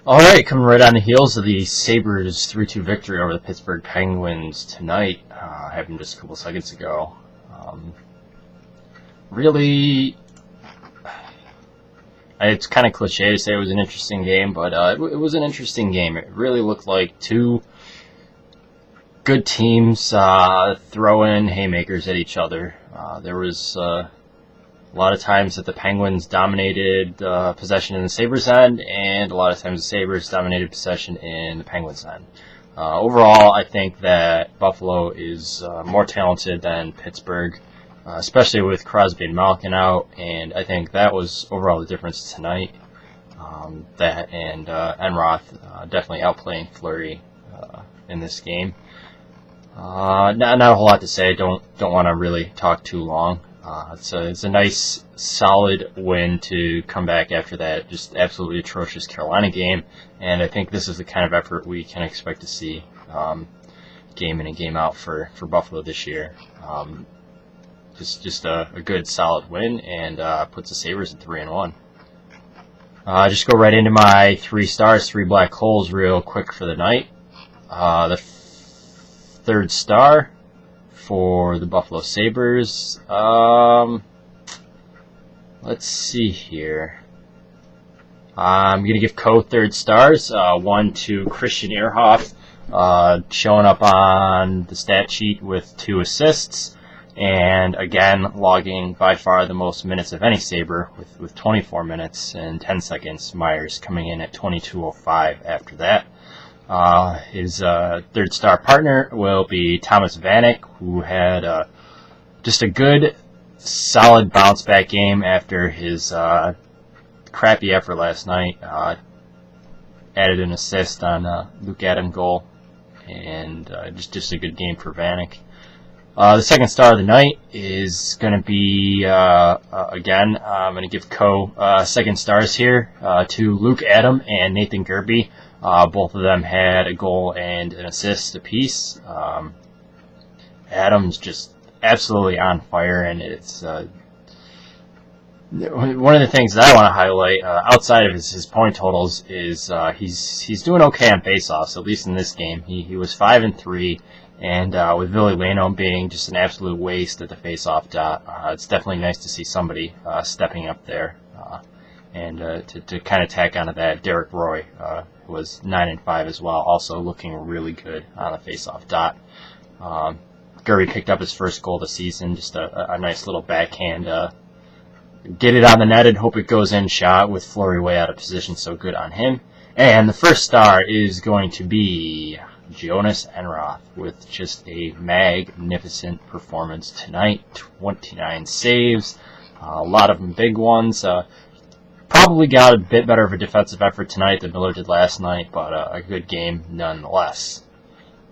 All right, coming right on the heels of the Sabres 3-2 victory over the Pittsburgh Penguins tonight, happened just a couple seconds ago. Really, it's kind of cliche to say it was an interesting game, but it was an interesting game. It really looked like two good teams throwing haymakers at each other. There was a lot of times that the Penguins dominated possession in the Sabres' end, and a lot of times the Sabres dominated possession in the Penguins' end. Overall, I think that Buffalo is more talented than Pittsburgh, especially with Crosby and Malkin out, and I think that was overall the difference tonight. That and Enroth definitely outplaying Fleury in this game. Not a whole lot to say. Don't want to really talk too long. It's a nice, solid win to come back after that just absolutely atrocious Carolina game, and I think this is the kind of effort we can expect to see game in and game out for Buffalo this year. Just a good, solid win, and puts the Sabres at 3-1. Just go right into my 3 stars, 3 black holes real quick for the night. The third star for the Buffalo Sabres. Let's see here. I'm going to give Co 3rd stars. 1 to Christian Ehrhoff, showing up on the stat sheet with 2 assists. And again, logging by far the most minutes of any Sabre with 24 minutes and 10 seconds. Myers coming in at 22:05 after that. His 3rd star partner will be Thomas Vanek, who had just a good, solid bounce back game after his crappy effort last night. Added an assist on Luke Adam goal, and just a good game for Vanek. The 2nd star of the night is going to be, again, I'm going to give Co 2nd stars here to Luke Adam and Nathan Gerbe. Both of them had a goal and an assist apiece. Adam's just absolutely on fire, and it's one of the things that I want to highlight outside of his point totals is he's doing okay on faceoffs, at least in this game. He was 5-3. And with Ville Leno being just an absolute waste at the face-off dot, it's definitely nice to see somebody stepping up there. And to kind of tack onto that, Derek Roy was 9-5 as well, also looking really good on the face-off dot. Gerbe picked up his first goal of the season, just a nice little backhand, get it on the net and hope it goes in shot with Fleury way out of position, so good on him. And the 1st star is going to be Jonas Enroth with just a magnificent performance tonight. 29 saves, a lot of them big ones. Probably got a bit better of a defensive effort tonight than Miller did last night, but a good game nonetheless.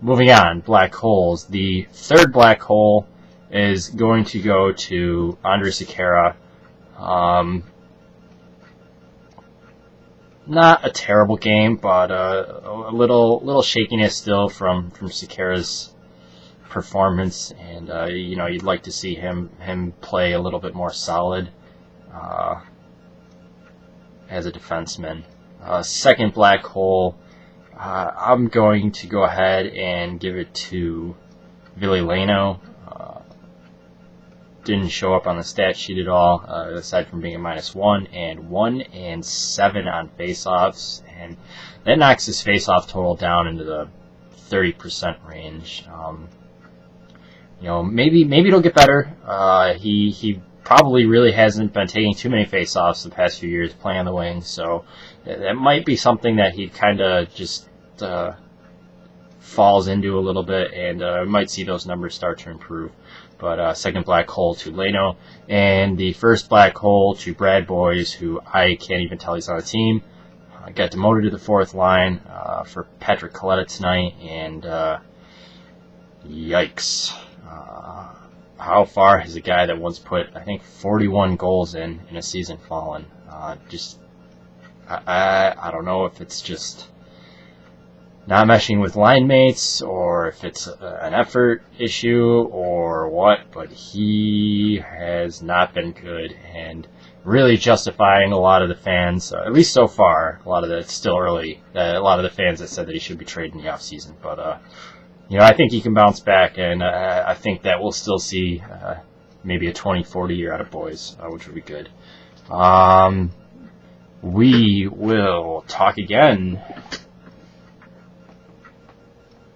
Moving on, black holes. The 3rd black hole is going to go to Andre Sekera. Not a terrible game, but a little shakiness still from Sekera's performance, and you'd like to see him play a little bit more solid as a defenseman. 2nd black hole, I'm going to go ahead and give it to Ville Leno. Didn't show up on the stat sheet at all, aside from being a -1, and 1 and 7 on faceoffs, and that knocks his faceoff total down into the 30% range. Maybe it'll get better. He probably really hasn't been taking too many faceoffs the past few years playing on the wing, so that might be something that he kind of just falls into a little bit, and might see those numbers start to improve. But 2nd black hole to Leno, and the 1st black hole to Brad Boyes, who I can't even tell he's on the team. Got demoted to the 4th line for Patrick Coletta tonight, and yikes. How far has a guy that once put, I think, 41 goals in a season fallen? I don't know if it's just not meshing with line mates, or if it's an effort issue, or what, but he has not been good, and really justifying a lot of the fans, at least so far. A lot of it's still early. A lot of the fans that said that he should be traded in the offseason. But, I think he can bounce back, and I think that we'll still see maybe a 20-40 year out of Boys, which would be good. We will talk again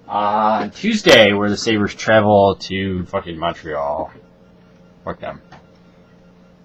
on Tuesday, where the Sabres travel to fucking Montreal. Fuck them.